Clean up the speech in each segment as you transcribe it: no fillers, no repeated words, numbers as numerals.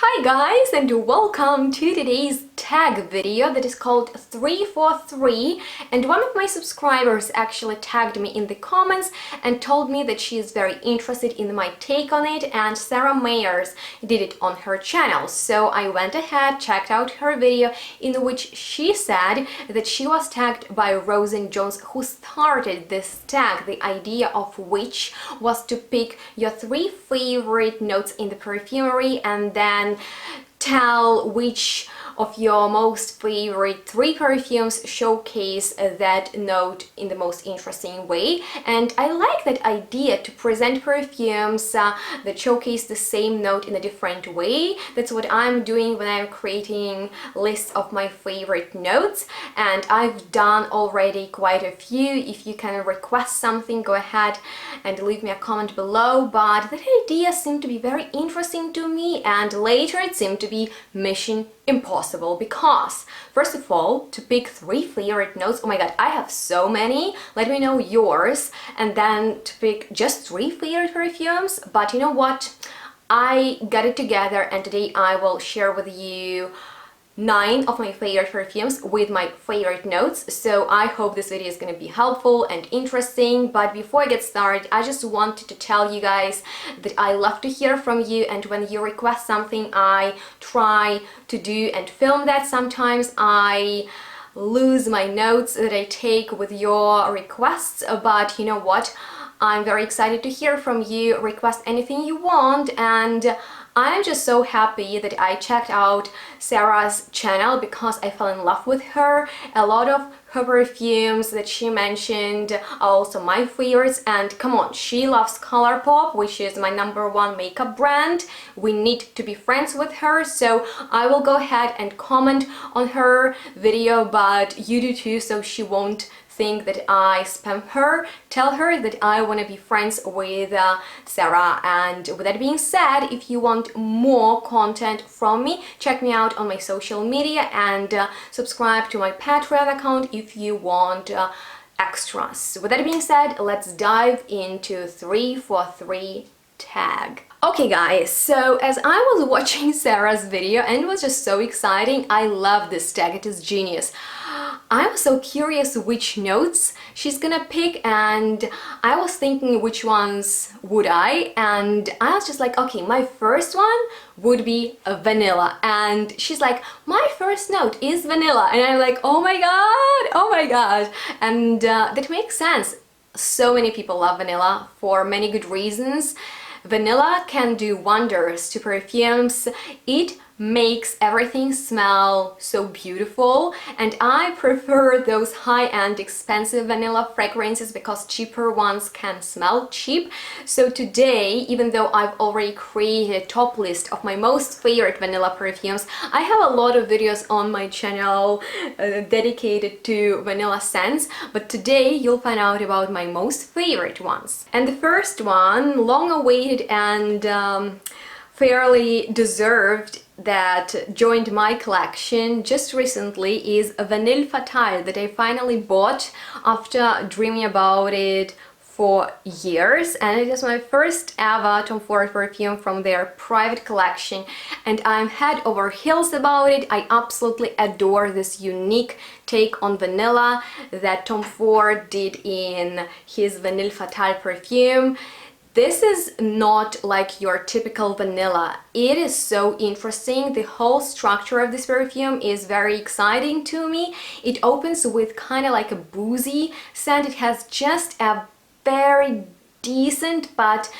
Hi guys, and welcome to today's tag video that is called 343, and one of my subscribers actually tagged me in the comments and told me that she is very interested in my take on it, and Sarah Mayers did it on her channel. So I went ahead, checked out her video in which she said that she was tagged by Rosen Jones, who started this tag, the idea of which was to pick your 3 favorite notes in the perfumery and then tell which of your most favorite 3 perfumes showcase that note in the most interesting way. And I like that idea to present perfumes that showcase the same note in a different way. That's what I'm doing when I'm creating lists of my favorite notes, and I've done already quite a few. If you can request something, go ahead and leave me a comment below, but that idea seemed to be very interesting to me, and later it seemed to be mission impossible, because first of all, to pick 3 favorite notes, oh my god, I have so many, let me know yours, and then to pick just 3 favorite perfumes. But you know what, I got it together, and today I will share with you 9 of my favorite perfumes with my favorite notes. So I hope this video is going to be helpful and interesting. But before I get started, I just wanted to tell you guys that I love to hear from you, and when you request something, I try to do and film that. Sometimes I lose my notes that I take with your requests, but you know what, I'm very excited to hear from you. Request anything you want, and I'm just so happy that I checked out Sarah's channel because I fell in love with her. A lot of her perfumes that she mentioned are also my favorites, and come on, she loves ColourPop, which is my #1 makeup brand. We need to be friends with her, so I will go ahead and comment on her video, but you do too, so she won't think that I spam her. Tell her that I want to be friends with Sarah. And with that being said, if you want more content from me, check me out on my social media and subscribe to my Patreon account if you want extras. With that being said, let's dive into 343 tag. Okay guys, so as I was watching Sarah's video, and it was just so exciting, I love this tag, it is genius. I was so curious which notes she's gonna pick, and I was thinking which ones would I, and I was just like, okay, my first one would be a vanilla, and she's like, my first note is vanilla, and I'm like, oh my god, and that makes sense. So many people love vanilla for many good reasons. Vanilla can do wonders to perfumes. It makes everything smell so beautiful, and I prefer those high-end expensive vanilla fragrances because cheaper ones can smell cheap. So today, even though I've already created a top list of my most favorite vanilla perfumes, I have a lot of videos on my channel dedicated to vanilla scents, but today you'll find out about my most favorite ones. And the first one, long awaited and fairly deserved, that joined my collection just recently, is Vanille Fatale, that I finally bought after dreaming about it for years, and it is my first ever Tom Ford perfume from their private collection, and I'm head over heels about it. I absolutely adore this unique take on vanilla that Tom Ford did in his Vanille Fatale perfume. This is not like your typical vanilla. It is so interesting. The whole structure of this perfume is very exciting to me. It opens with kind of like a boozy scent. It has just a very decent but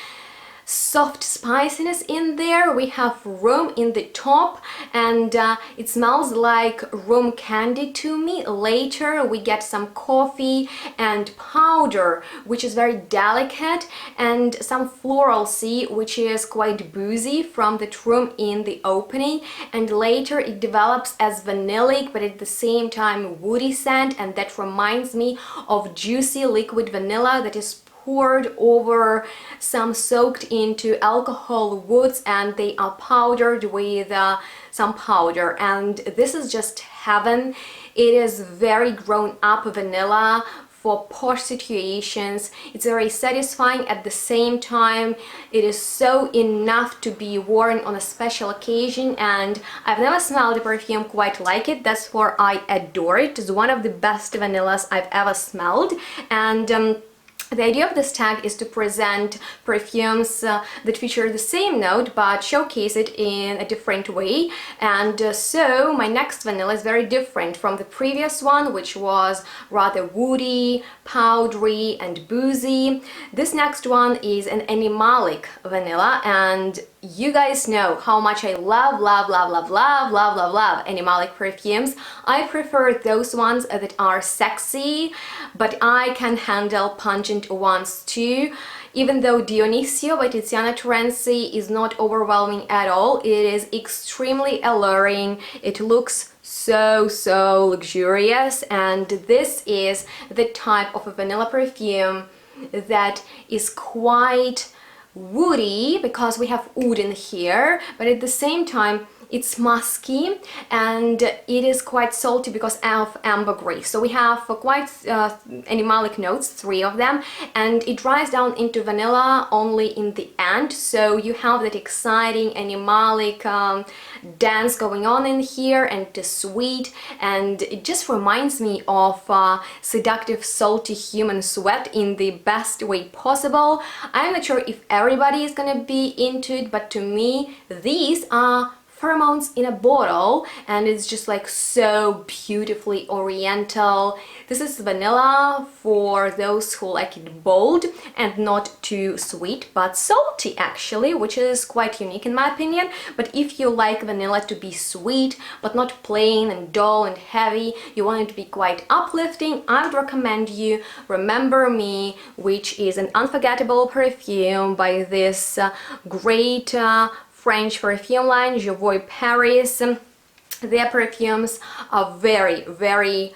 soft spiciness in there. We have rum in the top, and it smells like rum candy to me. Later we get some coffee and powder, which is very delicate, and some floral sea, which is quite boozy from the rum in the opening, and later it develops as vanillic but at the same time woody scent, and that reminds me of juicy liquid vanilla that is poured over some soaked into alcohol woods, and they are powdered with some powder, and this is just heaven. It is very grown up vanilla for posh situations. It's very satisfying. At the same time, it is so enough to be worn on a special occasion, and I've never smelled a perfume quite like it. That's why I adore it. It's one of the best vanillas I've ever smelled, and the idea of this tag is to present perfumes that feature the same note but showcase it in a different way. And so my next vanilla is very different from the previous one, which was rather woody, powdery and boozy. This next one is an animalic vanilla, and you guys know how much I love animalic perfumes. I prefer those ones that are sexy, but I can handle pungent ones too. Even though Dionisio by TERENZI is not overwhelming at all, it is extremely alluring. It looks so luxurious, and this is the type of a vanilla perfume that is quite woody because we have oud in here, but at the same time it's musky, and it is quite salty because of ambergris. So we have quite animalic notes, 3 of them, and it dries down into vanilla only in the end. So you have that exciting animalic dance going on in here, and it is sweet, and it just reminds me of seductive salty human sweat in the best way possible. I'm not sure if everybody is gonna be into it, but to me these are pheromones in a bottle, and it's just like so beautifully oriental. This is vanilla for those who like it bold and not too sweet but salty actually, which is quite unique in my opinion. But if you like vanilla to be sweet but not plain and dull and heavy, you want it to be quite uplifting, I would recommend you Remember Me, which is an unforgettable perfume by this great French perfume line, Je Vois Paris. Their perfumes are very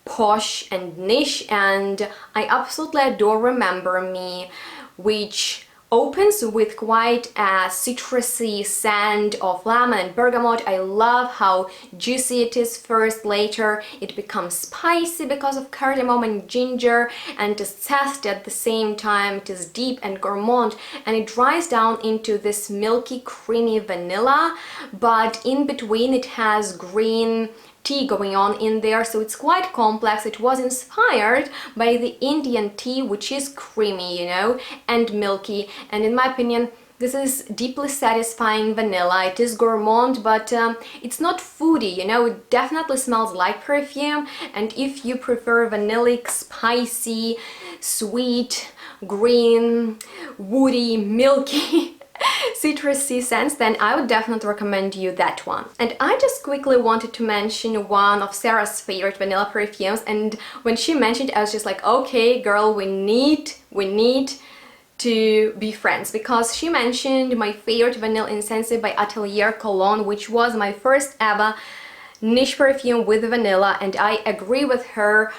posh and niche, and I absolutely adore Remember Me, which opens with quite a citrusy scent of lemon and bergamot. I love how juicy it is first, later it becomes spicy because of cardamom and ginger, and it is zesty at the same time. It is deep and gourmand, and it dries down into this milky creamy vanilla, but in between it has green tea going on in there, so it's quite complex. It was inspired by the Indian tea, which is creamy, you know, and milky, and in my opinion this is deeply satisfying vanilla. It is gourmand, but it's not foodie, you know. It definitely smells like perfume, and if you prefer vanillic, spicy, sweet, green, woody, milky citrusy scents, then I would definitely recommend you that one. And I just quickly wanted to mention one of Sarah's favorite vanilla perfumes, and when she mentioned it, I was just like, okay girl, we need to be friends, because she mentioned my favorite vanilla incense by Atelier Cologne, which was my first ever niche perfume with vanilla, and I agree with her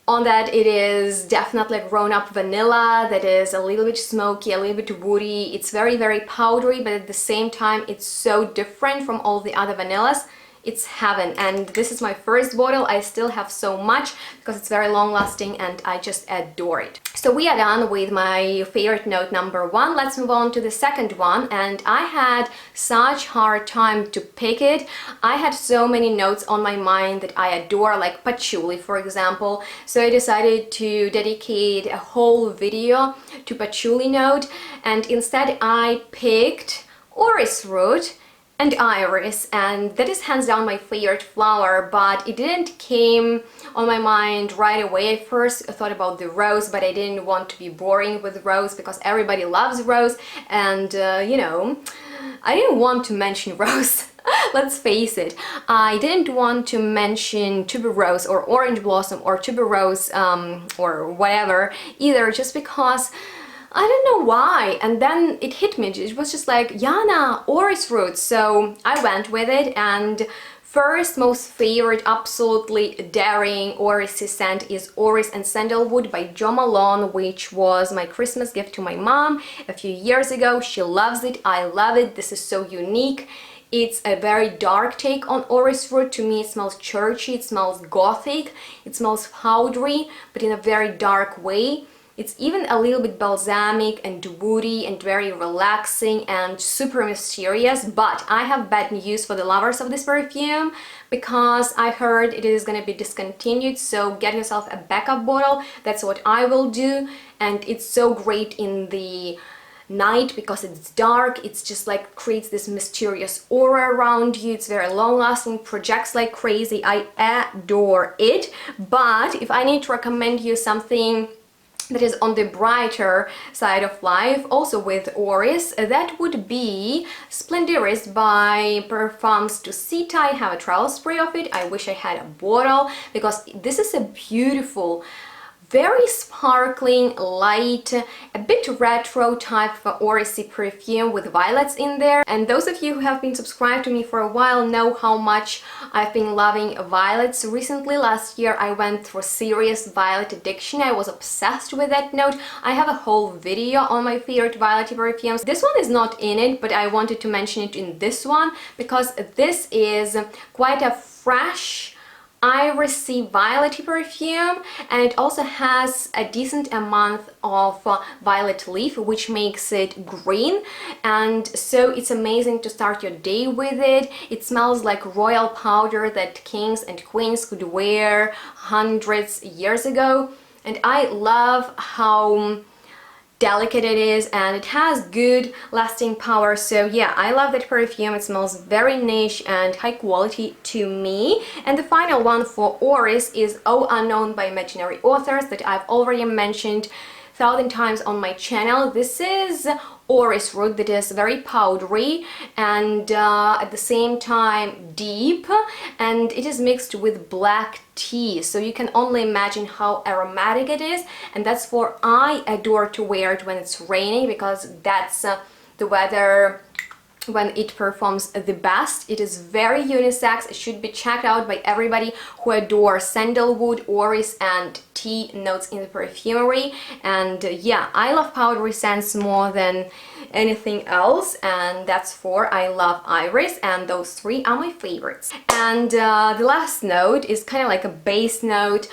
on that. It is definitely a grown-up vanilla that is a little bit smoky, a little bit woody. It's very powdery, but at the same time it's so different from all the other vanillas. It's heaven, and this is my first bottle. I still have so much because it's very long lasting and I just adore it. So we are done with my favorite note number 1. Let's move on to the second one, and I had such hard time to pick it. I had so many notes on my mind that I adore, like patchouli for example, so I decided to dedicate a whole video to patchouli note, and instead I picked Oris Rogue and Iris, and that is hands down my favorite flower, but it didn't came on my mind right away. At first I thought about the rose, but I didn't want to be boring with rose because everybody loves rose, and you know, I didn't want to mention rose. Let's face it, I didn't want to mention tuberose or orange blossom or tuberose or whatever either, just because I don't know why, and then it hit me. It was just like, Yana, Oris Rogue, so I went with it. And first, most favorite, absolutely daring Oris scent is Oris and Sandalwood by Jo Malone, which was my Christmas gift to my mom a few years ago. She loves it, I love it. This is so unique. It's a very dark take on Oris Rogue. To me, it smells churchy, it smells gothic, it smells powdery, but in a very dark way. It's even a little bit balsamic and woody and very relaxing and super mysterious, but I have bad news for the lovers of this perfume because I heard it is going to be discontinued, so get yourself a backup bottle. That's what I will do, and it's so great in the night because it's dark. It's just like creates this mysterious aura around you. It's very long lasting, projects like crazy. I adore it. But if I need to recommend you something that is on the brighter side of life, also with Oris, that would be Splendiris by Perfumes to Sita. I have a trial spray of it. I wish I had a bottle because this is a beautiful, very sparkling, light, a bit retro type of Oris perfume with violets in there. And those of you who have been subscribed to me for a while know how much I've been loving violets. Recently, last year, I went through serious violet addiction. I was obsessed with that note. I have a whole video on my favorite violet perfumes. This one is not in it, but I wanted to mention it in this one because this is quite a fresh, irisy violet perfume, and it also has a decent amount of violet leaf, which makes it green, and so it's amazing to start your day with it. It smells like royal powder that kings and queens could wear hundreds years ago, and I love how delicate it is, and it has good lasting power. So yeah, I love that perfume. It smells very niche and high quality to me. And the final one for Oris is Oh Unknown by Imaginary Authors that I've already mentioned 1,000 times on my channel. This is Oris Rogue that is very powdery and at the same time deep, and it is mixed with black tea, so you can only imagine how aromatic it is. And that's for I adore to wear it when it's raining because that's the weather when it performs the best. It is very unisex. It should be checked out by everybody who adores sandalwood, Oris and tea notes in the perfumery. And yeah, I love powdery scents more than anything else, and that's for I love iris, and those three are my favorites. And the last note is kind of like a base note,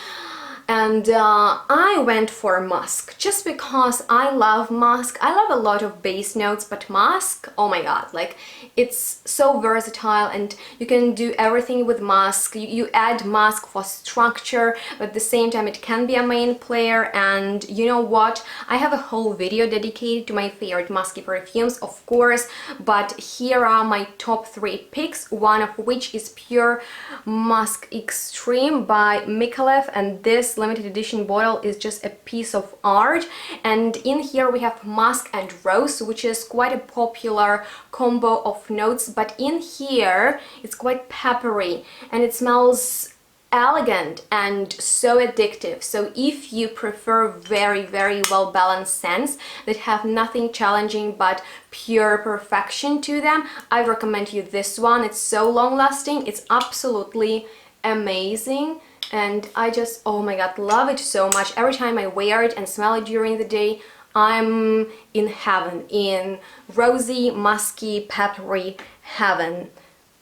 and I went for Musk just because I love Musk. I love a lot of base notes, but Musk, oh my god, like it's so versatile and you can do everything with Musk. You add Musk for structure, but at the same time it can be a main player. And you know what, I have a whole video dedicated to my favorite musky perfumes, of course, but here are my top 3 picks, one of which is Pure Musk Extreme by MICALLEF, and this limited edition bottle is just a piece of art. And in here we have musk and rose, which is quite a popular combo of notes, but in here it's quite peppery and it smells elegant and so addictive. So if you prefer very, very well balanced scents that have nothing challenging but pure perfection to them, I recommend you this one. It's so long lasting, it's absolutely amazing, and I just, oh my god, love it so much. Every time I wear it and smell it during the day, I'm in heaven, in rosy, musky, peppery heaven.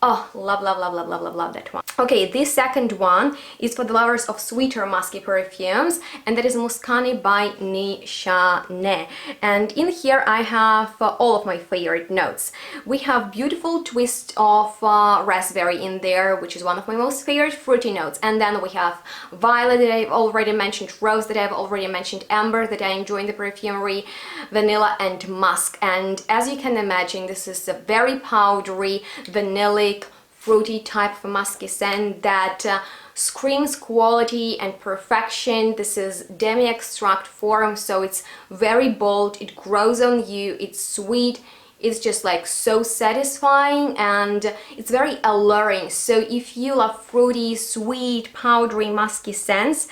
Oh, love, love, love, love, love, love, love that one. Okay, this second one is for the lovers of sweeter musky perfumes, and that is Muscani by Nishane. And in here I have all of my favorite notes. We have beautiful twist of raspberry in there, which is one of my most favorite fruity notes. And then we have violet that I've already mentioned, rose that I've already mentioned, amber that I enjoy in the perfumery, vanilla and musk. And as you can imagine, this is a very powdery, vanilla, fruity type of musky scent that screams quality and perfection. This is Demi Extract form, so it's very bold, it grows on you, it's sweet, it's just like so satisfying, and it's very alluring. So if you love fruity, sweet, powdery, musky scents,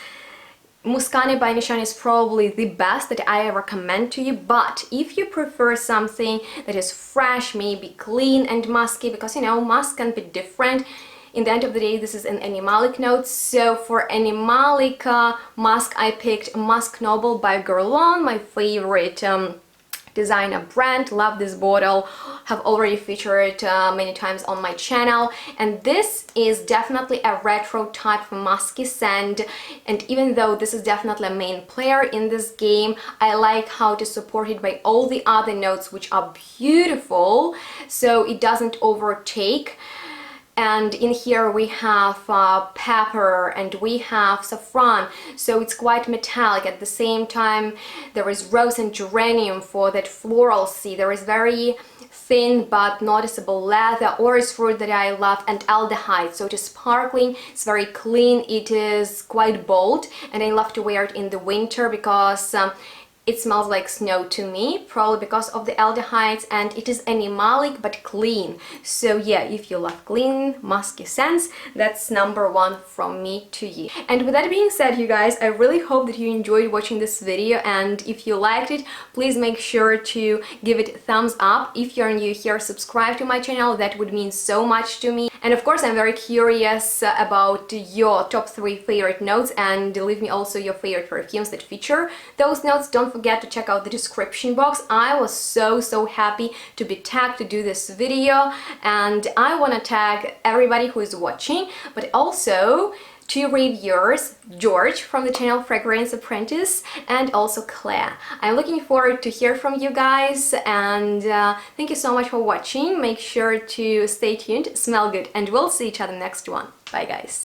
Muscani by Nishane is probably the best that I recommend to you. But if you prefer something that is fresh, maybe clean and musky, because you know, musk can be different. In the end of the day, this is an animalic note. So for animalic musk, I picked Musk Noble by Guerlain, my favorite designer brand. Love this bottle, have already featured many times on my channel, and this is definitely a retro type of musky scent. And even though this is definitely a main player in this game, I like how it is supported by all the other notes, which are beautiful, so it doesn't overtake. And in here we have pepper and we have saffron, so it's quite metallic. At the same time, there is rose and geranium for that floralcy. There is very thin but noticeable leather, Oris Rogue that I love, and aldehyde. So it is sparkling, it's very clean, it is quite bold, and I love to wear it in the winter because it smells like snow to me, probably because of the aldehydes, and it is animalic but clean. So yeah, if you love clean, musky scents, that's number one from me to you. And with that being said, you guys, I really hope that you enjoyed watching this video, and if you liked it, please make sure to give it a thumbs up. If you're new here, subscribe to my channel, that would mean so much to me. And of course, I'm very curious about your top 3 favorite notes, and leave me also your favorite perfumes that feature those notes. Don't forget to check out the description box. I was so happy to be tagged to do this video, and I want to tag everybody who is watching, but also 2 reviewers, George from the channel Fragrance Apprentice, and also Claire. I'm looking forward to hear from you guys, and thank you so much for watching. Make sure to stay tuned, smell good, and we'll see each other next one. Bye guys.